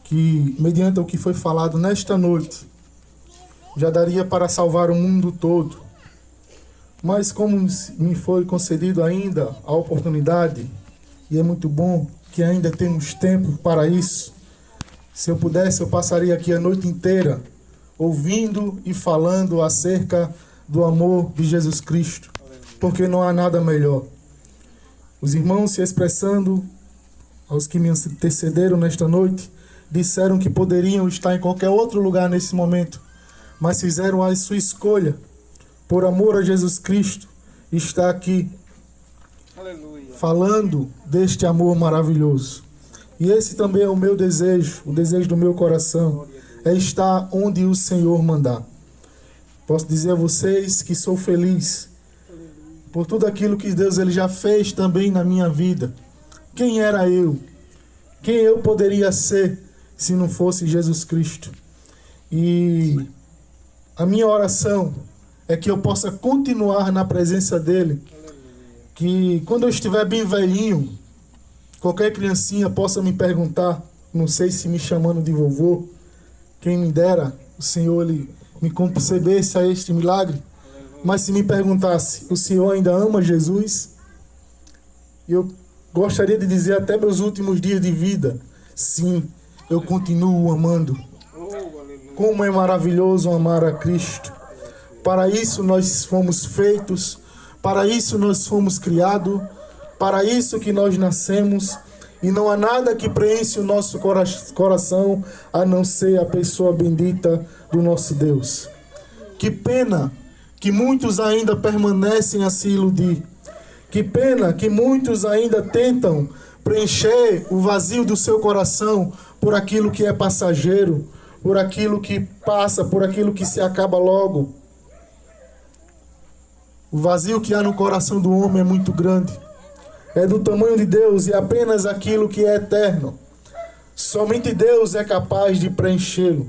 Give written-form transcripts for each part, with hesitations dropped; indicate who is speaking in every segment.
Speaker 1: que, mediante o que foi falado nesta noite, já daria para salvar o mundo todo. Mas como me foi concedido ainda a oportunidade, e é muito bom que ainda temos tempo para isso, se eu pudesse, eu passaria aqui a noite inteira ouvindo e falando acerca do amor de Jesus Cristo, porque não há nada melhor. Os irmãos se expressando, aos que me antecederam nesta noite, disseram que poderiam estar em qualquer outro lugar nesse momento, mas fizeram a sua escolha, por amor a Jesus Cristo, está aqui, aleluia, falando deste amor maravilhoso. E esse também é o meu desejo, o desejo do meu coração, é estar onde o Senhor mandar. Posso dizer a vocês que sou feliz por tudo aquilo que Deus ele já fez também na minha vida. Quem era eu? Quem eu poderia ser se não fosse Jesus Cristo? E a minha oração é que eu possa continuar na presença dele, que quando eu estiver bem velhinho, qualquer criancinha possa me perguntar, não sei se me chamando de vovô, quem me dera, o Senhor ele me concedesse a este milagre, mas se me perguntasse, o Senhor ainda ama Jesus? Eu gostaria de dizer até meus últimos dias de vida, sim, eu continuo amando. Como é maravilhoso amar a Cristo. Para isso nós fomos feitos, para isso nós fomos criados, para isso que nós nascemos, e não há nada que preenche o nosso coração a não ser a pessoa bendita do nosso Deus. Que pena que muitos ainda permanecem a se iludir. Que pena que muitos ainda tentam preencher o vazio do seu coração por aquilo que é passageiro, por aquilo que passa, por aquilo que se acaba logo. O vazio que há no coração do homem é muito grande. É do tamanho de Deus e apenas aquilo que é eterno. Somente Deus é capaz de preenchê-lo.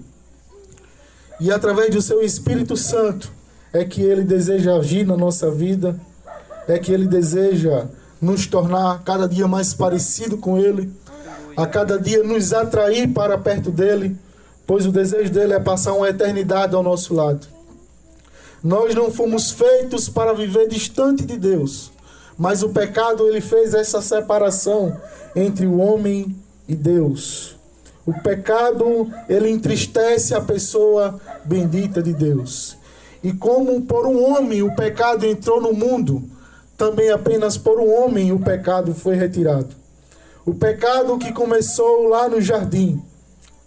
Speaker 1: E através do seu Espírito Santo é que Ele deseja agir na nossa vida, é que Ele deseja nos tornar cada dia mais parecido com Ele, a cada dia nos atrair para perto dEle, pois o desejo dEle é passar uma eternidade ao nosso lado. Nós não fomos feitos para viver distante de Deus, mas o pecado ele fez essa separação entre o homem e Deus. O pecado ele entristece a pessoa bendita de Deus. E como por um homem o pecado entrou no mundo, também apenas por um homem o pecado foi retirado. O pecado que começou lá no jardim,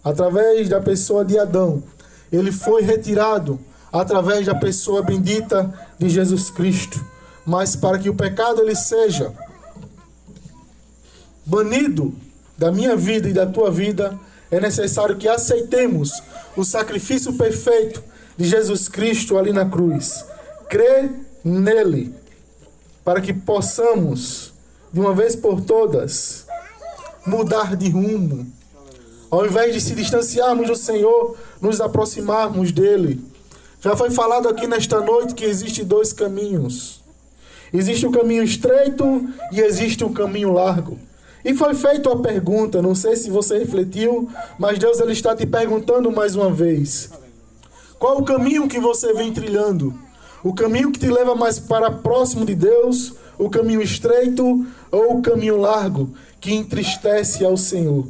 Speaker 1: através da pessoa de Adão, ele foi retirado através da pessoa bendita de Jesus Cristo. Mas para que o pecado ele seja banido da minha vida e da tua vida, é necessário que aceitemos o sacrifício perfeito de Jesus Cristo ali na cruz. Crê nele, para que possamos, de uma vez por todas, mudar de rumo. Ao invés de se distanciarmos do Senhor, nos aproximarmos dele. Já foi falado aqui nesta noite que existem dois caminhos. Existe o caminho estreito e existe o caminho largo. E foi feita a pergunta, não sei se você refletiu, mas Deus ele está te perguntando mais uma vez. Qual o caminho que você vem trilhando? O caminho que te leva mais para próximo de Deus, o caminho estreito ou o caminho largo que entristece ao Senhor?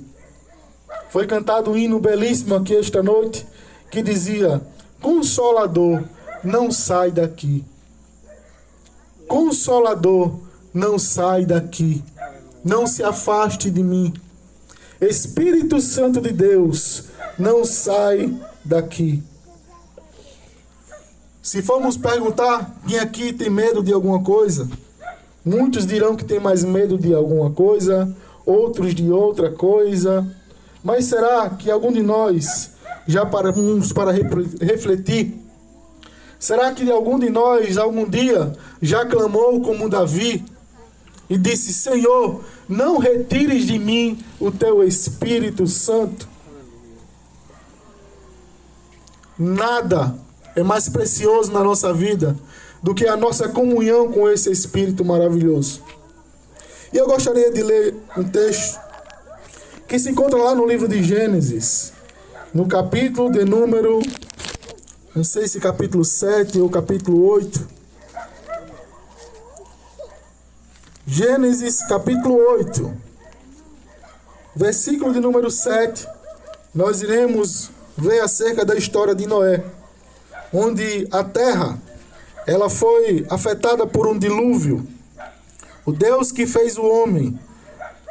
Speaker 1: Foi cantado um hino belíssimo aqui esta noite que dizia: Consolador, não sai daqui. Consolador, não sai daqui. Não se afaste de mim. Espírito Santo de Deus, não sai daqui. Se formos perguntar quem aqui tem medo de alguma coisa, muitos dirão que tem mais medo de alguma coisa, outros de outra coisa. Mas será que algum de nós já paramos para refletir? Será que algum de nós, algum dia, já clamou como Davi e disse: Senhor, não retires de mim o teu Espírito Santo? Nada é mais precioso na nossa vida do que a nossa comunhão com esse Espírito maravilhoso. E eu gostaria de ler um texto que se encontra lá no livro de Gênesis, no capítulo de número, não sei se capítulo 7 ou capítulo 8. Gênesis capítulo 8, versículo de número 7, nós iremos ver acerca da história de Noé, onde a terra, ela foi afetada por um dilúvio. O Deus que fez o homem,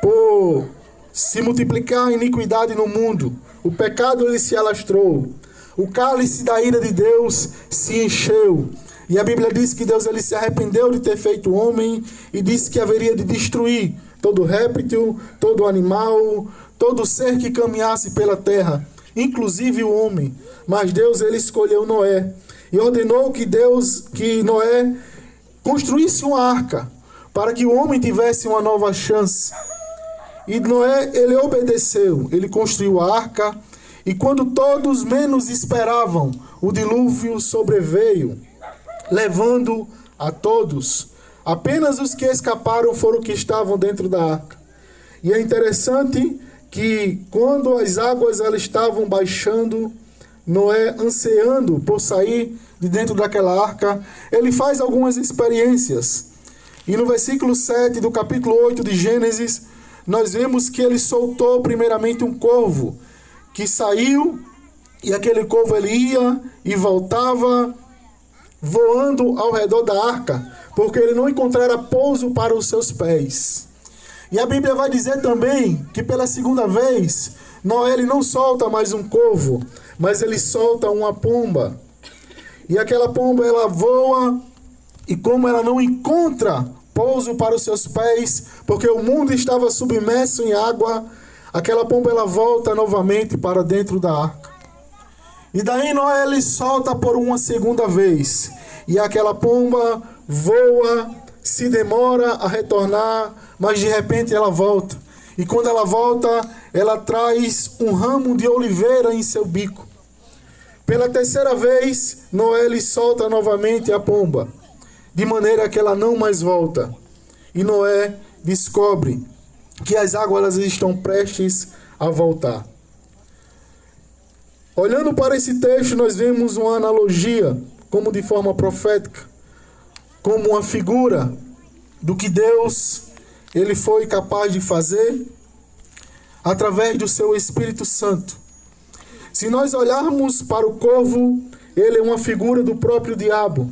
Speaker 1: por se multiplicar a iniquidade no mundo, o pecado ele se alastrou, o cálice da ira de Deus se encheu. E a Bíblia diz que Deus ele se arrependeu de ter feito o homem e disse que haveria de destruir todo réptil, todo animal, todo ser que caminhasse pela terra, inclusive o homem. Mas Deus ele escolheu Noé e ordenou que Noé construísse uma arca para que o homem tivesse uma nova chance. E Noé ele obedeceu, ele construiu a arca e quando todos menos esperavam, o dilúvio sobreveio, levando a todos. Apenas os que escaparam foram os que estavam dentro da arca. E é interessante que quando as águas elas estavam baixando, Noé, ansiando por sair de dentro daquela arca, ele faz algumas experiências. E no versículo 7 do capítulo 8 de Gênesis, nós vemos que ele soltou primeiramente um corvo, que saiu, e aquele corvo ele ia e voltava, voando ao redor da arca, porque ele não encontrara pouso para os seus pés. E a Bíblia vai dizer também que pela segunda vez, Noé ele não solta mais um corvo, mas ele solta uma pomba. E aquela pomba ela voa, e como ela não encontra pouso para os seus pés, porque o mundo estava submerso em água, aquela pomba ela volta novamente para dentro da arca. E daí Noé ele solta por uma segunda vez. E aquela pomba voa, se demora a retornar, mas de repente ela volta. E quando ela volta, ela traz um ramo de oliveira em seu bico. Pela terceira vez, Noé ele solta novamente a pomba, de maneira que ela não mais volta. E Noé descobre que as águas estão prestes a voltar. Olhando para esse texto, nós vemos uma analogia, como de forma profética, como uma figura do que Deus ele foi capaz de fazer através do seu Espírito Santo. Se nós olharmos para o corvo, ele é uma figura do próprio diabo.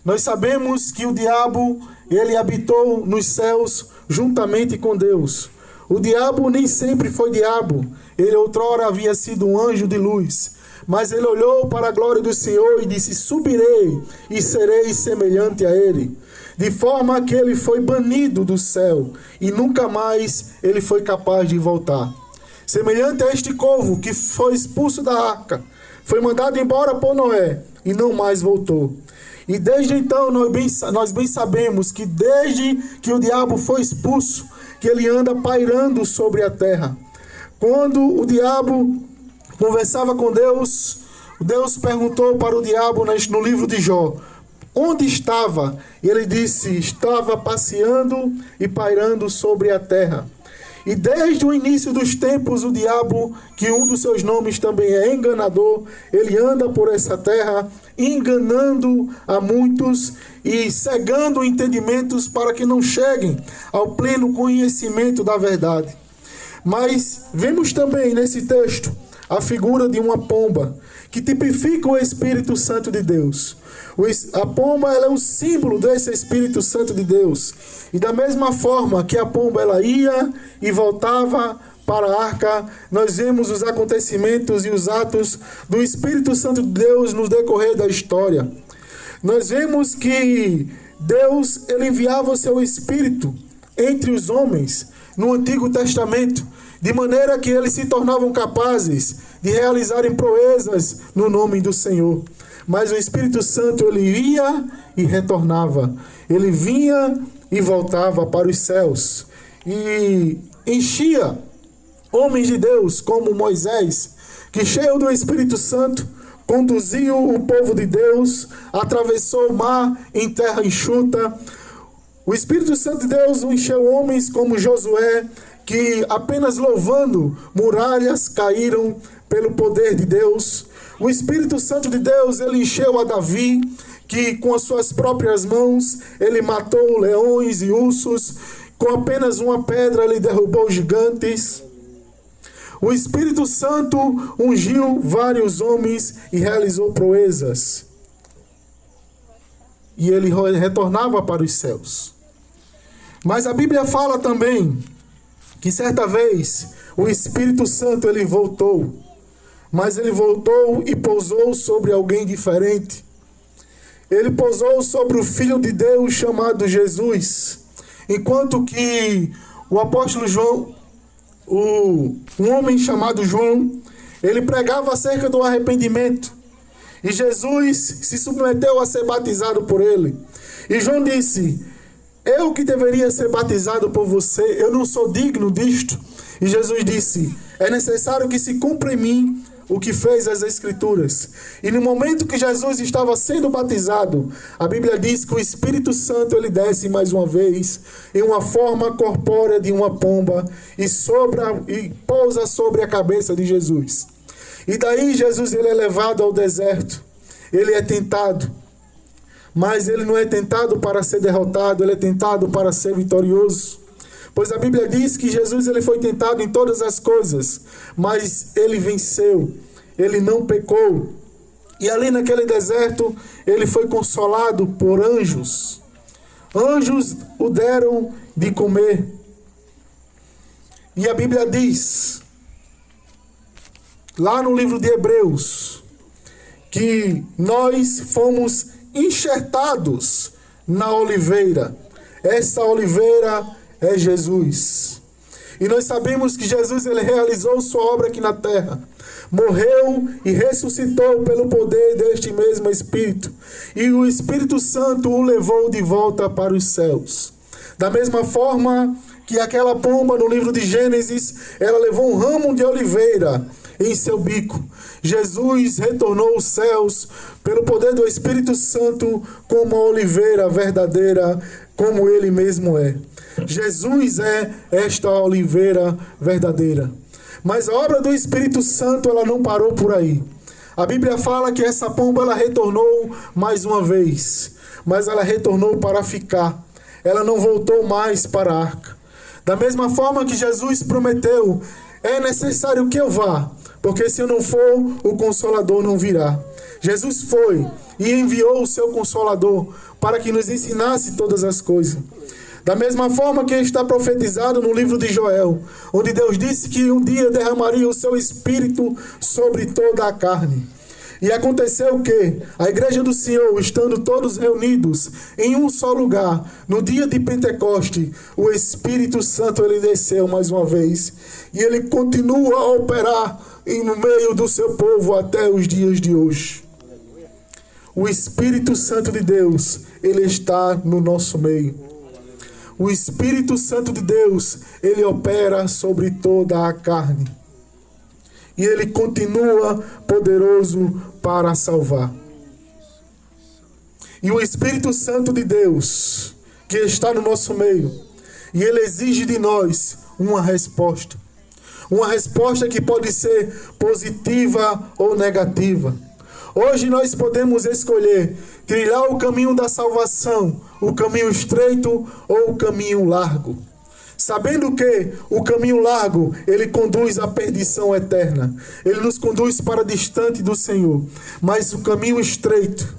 Speaker 1: Nós sabemos que o diabo ele habitou nos céus juntamente com Deus. O diabo nem sempre foi diabo. Ele outrora havia sido um anjo de luz. Mas ele olhou para a glória do Senhor e disse: subirei e serei semelhante a ele. De forma que ele foi banido do céu e nunca mais ele foi capaz de voltar. Semelhante a este corvo que foi expulso da arca, foi mandado embora por Noé e não mais voltou. E desde então nós bem sabemos que desde que o diabo foi expulso, que ele anda pairando sobre a terra. Quando o diabo conversava com Deus, Deus perguntou para o diabo no livro de Jó, onde estava? E ele disse, estava passeando e pairando sobre a terra. E desde o início dos tempos, o diabo, que um dos seus nomes também é enganador, ele anda por essa terra, enganando a muitos e cegando entendimentos para que não cheguem ao pleno conhecimento da verdade. Mas vemos também nesse texto a figura de uma pomba, que tipifica o Espírito Santo de Deus. A pomba ela é um símbolo desse Espírito Santo de Deus. E da mesma forma que a pomba ela ia e voltava para a arca, nós vemos os acontecimentos e os atos do Espírito Santo de Deus no decorrer da história. Nós vemos que Deus ele enviava o seu Espírito entre os homens no Antigo Testamento, de maneira que eles se tornavam capazes de realizarem proezas no nome do Senhor. Mas o Espírito Santo ele ia e retornava, ele vinha e voltava para os céus e enchia homens de Deus como Moisés, que cheio do Espírito Santo conduziu o povo de Deus, atravessou o mar em terra enxuta. O Espírito Santo de Deus encheu homens como Josué, que apenas louvando, muralhas caíram pelo poder de Deus. O Espírito Santo de Deus, ele encheu a Davi, que com as suas próprias mãos, ele matou leões e ursos, com apenas uma pedra ele derrubou gigantes. O Espírito Santo ungiu vários homens e realizou proezas. E ele retornava para os céus. Mas a Bíblia fala também que certa vez o Espírito Santo ele voltou. Mas ele voltou e pousou sobre alguém diferente. Ele pousou sobre o Filho de Deus chamado Jesus. Enquanto que o apóstolo João, um homem chamado João, ele pregava acerca do arrependimento. E Jesus se submeteu a ser batizado por ele. E João disse: eu que deveria ser batizado por você, eu não sou digno disto. E Jesus disse: é necessário que se cumpra em mim o que fez as Escrituras. E no momento que Jesus estava sendo batizado, a Bíblia diz que o Espírito Santo ele desce mais uma vez em uma forma corpórea de uma pomba e pousa sobre a cabeça de Jesus. E daí Jesus ele é levado ao deserto. Ele é tentado. Mas ele não é tentado para ser derrotado, ele é tentado para ser vitorioso. Pois a Bíblia diz que Jesus ele foi tentado em todas as coisas, mas ele venceu, ele não pecou. E ali naquele deserto, ele foi consolado por anjos. Anjos o deram de comer. E a Bíblia diz, lá no livro de Hebreus, que nós fomos enxertados na oliveira. Essa oliveira é Jesus. E nós sabemos que Jesus ele realizou sua obra aqui na terra. Morreu e ressuscitou pelo poder deste mesmo Espírito. E o Espírito Santo o levou de volta para os céus. Da mesma forma que aquela pomba no livro de Gênesis, ela levou um ramo de oliveira em seu bico. Jesus retornou aos céus pelo poder do Espírito Santo como a oliveira verdadeira, como ele mesmo é. Jesus é esta oliveira verdadeira. Mas a obra do Espírito Santo ela não parou por aí. A Bíblia fala que essa pomba ela retornou mais uma vez, mas ela retornou para ficar. Ela não voltou mais para a arca. Da mesma forma que Jesus prometeu, é necessário que eu vá, porque se eu não for, o Consolador não virá. Jesus foi e enviou o seu Consolador para que nos ensinasse todas as coisas. Da mesma forma que está profetizado no livro de Joel, onde Deus disse que um dia derramaria o seu Espírito sobre toda a carne. E aconteceu o quê? A igreja do Senhor, estando todos reunidos em um só lugar, no dia de Pentecoste, o Espírito Santo ele desceu mais uma vez. E ele continua a operar no meio do seu povo até os dias de hoje. O Espírito Santo de Deus, ele está no nosso meio. O Espírito Santo de Deus, ele opera sobre toda a carne. E ele continua poderoso para salvar. E o Espírito Santo de Deus, que está no nosso meio, e ele exige de nós uma resposta. Uma resposta que pode ser positiva ou negativa. Hoje nós podemos escolher trilhar o caminho da salvação, o caminho estreito ou o caminho largo. Sabendo que o caminho largo, ele conduz à perdição eterna. Ele nos conduz para distante do Senhor. Mas o caminho estreito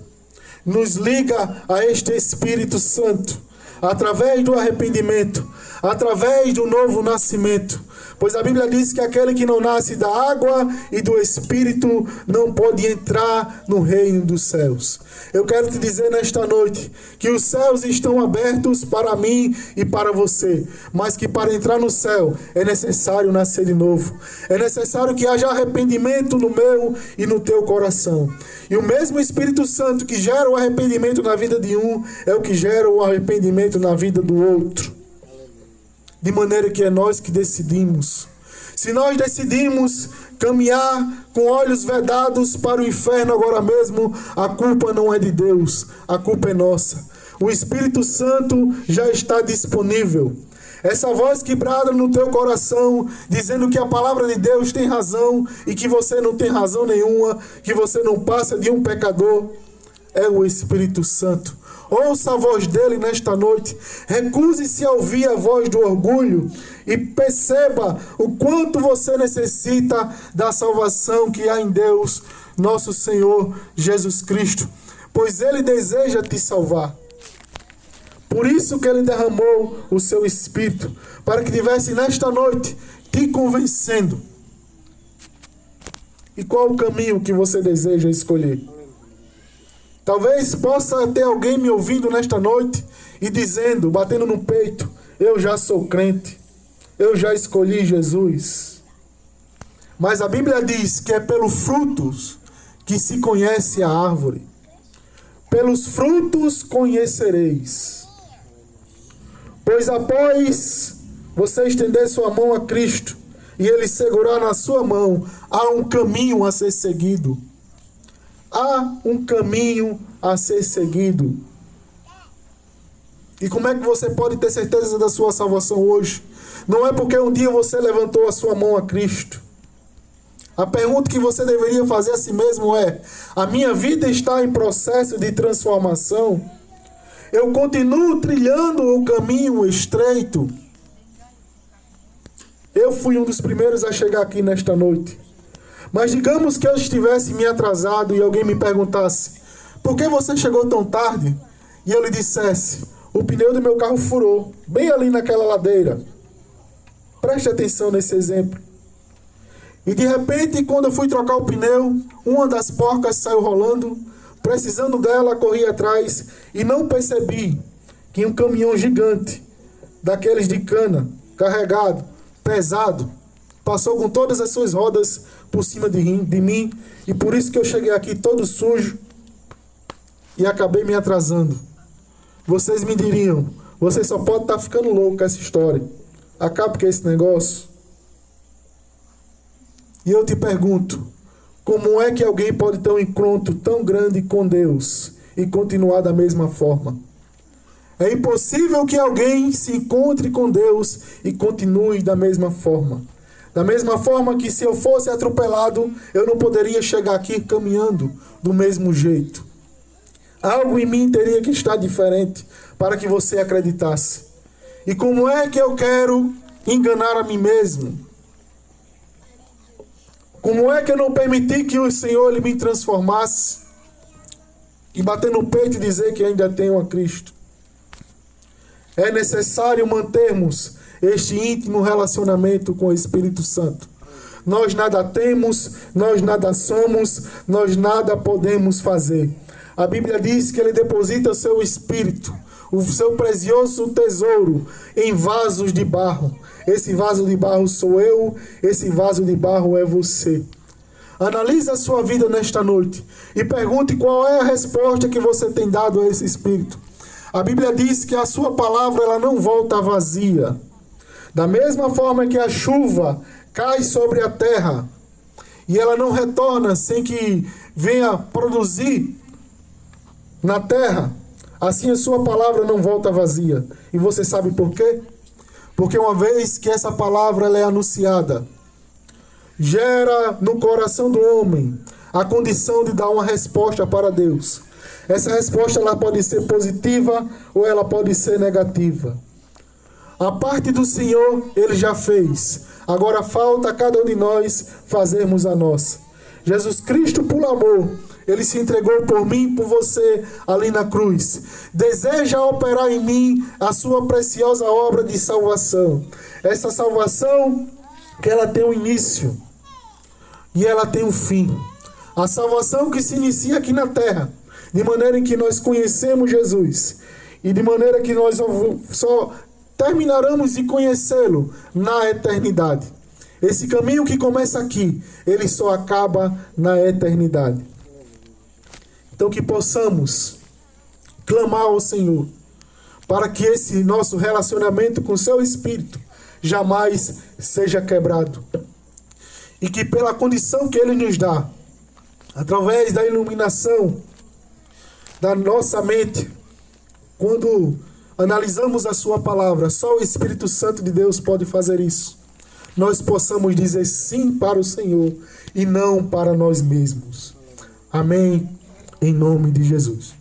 Speaker 1: nos liga a este Espírito Santo, através do arrependimento, através do novo nascimento. Pois a Bíblia diz que aquele que não nasce da água e do Espírito não pode entrar no reino dos céus. Eu quero te dizer nesta noite que os céus estão abertos para mim e para você, mas que para entrar no céu é necessário nascer de novo. É necessário que haja arrependimento no meu e no teu coração. E o mesmo Espírito Santo que gera o arrependimento na vida de um é o que gera o arrependimento na vida do outro. De maneira que é nós que decidimos. Se nós decidimos caminhar com olhos vedados para o inferno agora mesmo, a culpa não é de Deus, a culpa é nossa. O Espírito Santo já está disponível. Essa voz que brada no teu coração, dizendo que a palavra de Deus tem razão e que você não tem razão nenhuma, que você não passa de um pecador, é o Espírito Santo. Ouça a voz dele nesta noite. Recuse-se a ouvir a voz do orgulho e perceba o quanto você necessita da salvação que há em Deus, nosso Senhor Jesus Cristo, pois ele deseja te salvar. Por isso que ele derramou o seu Espírito, para que tivesse nesta noite te convencendo. E qual o caminho que você deseja escolher? Talvez possa ter alguém me ouvindo nesta noite e dizendo, batendo no peito, eu já sou crente, eu já escolhi Jesus. Mas a Bíblia diz que é pelos frutos que se conhece a árvore. Pelos frutos conhecereis. Pois após você estender sua mão a Cristo e ele segurar na sua mão, há um caminho a ser seguido. Há um caminho a ser seguido. E como é que você pode ter certeza da sua salvação hoje? Não é porque um dia você levantou a sua mão a Cristo. A pergunta que você deveria fazer a si mesmo é: a minha vida está em processo de transformação? Eu continuo trilhando o caminho estreito? Eu fui um dos primeiros a chegar aqui nesta noite. Mas digamos que eu estivesse me atrasado e alguém me perguntasse: por que você chegou tão tarde? E eu lhe dissesse: o pneu do meu carro furou, bem ali naquela ladeira. Preste atenção nesse exemplo. E de repente, quando eu fui trocar o pneu, uma das porcas saiu rolando. Precisando dela, corri atrás e não percebi que um caminhão gigante, daqueles de cana, carregado, pesado, passou com todas as suas rodas por cima de mim, e por isso que eu cheguei aqui todo sujo e acabei me atrasando. Vocês me diriam: você só pode estar ficando louco com essa história. Acaba com esse negócio. E eu te pergunto: como é que alguém pode ter um encontro tão grande com Deus e continuar da mesma forma? É impossível que alguém se encontre com Deus e continue da mesma forma. Da mesma forma que se eu fosse atropelado, eu não poderia chegar aqui caminhando do mesmo jeito. Algo em mim teria que estar diferente para que você acreditasse. E como é que eu quero enganar a mim mesmo? Como é que eu não permiti que o Senhor ele me transformasse e bater no peito e dizer que ainda tenho a Cristo? É necessário mantermos este íntimo relacionamento com o Espírito Santo. Nós nada temos, nós nada somos, nós nada podemos fazer. A Bíblia diz que ele deposita o seu Espírito, o seu precioso tesouro, em vasos de barro. Esse vaso de barro sou eu, esse vaso de barro é você. Analise a sua vida nesta noite e pergunte qual é a resposta que você tem dado a esse Espírito. A Bíblia diz que a sua palavra ela não volta vazia. Da mesma forma que a chuva cai sobre a terra e ela não retorna sem que venha produzir na terra, assim a sua palavra não volta vazia. E você sabe por quê? Porque uma vez que essa palavra ela é anunciada, gera no coração do homem a condição de dar uma resposta para Deus. Essa resposta ela pode ser positiva ou ela pode ser negativa. A parte do Senhor ele já fez. Agora falta a cada um de nós fazermos a nossa. Jesus Cristo, por amor, ele se entregou por mim e por você ali na cruz. Deseja operar em mim a sua preciosa obra de salvação. Essa salvação que ela tem um início e ela tem um fim. A salvação que se inicia aqui na terra, de maneira em que nós conhecemos Jesus e de maneira que nós só terminaremos de conhecê-lo na eternidade. Esse caminho que começa aqui, ele só acaba na eternidade. Então que possamos clamar ao Senhor para que esse nosso relacionamento com o seu Espírito jamais seja quebrado. E que pela condição que ele nos dá, através da iluminação da nossa mente, quando analisamos a sua palavra, só o Espírito Santo de Deus pode fazer isso. Nós possamos dizer sim para o Senhor e não para nós mesmos. Amém, em nome de Jesus.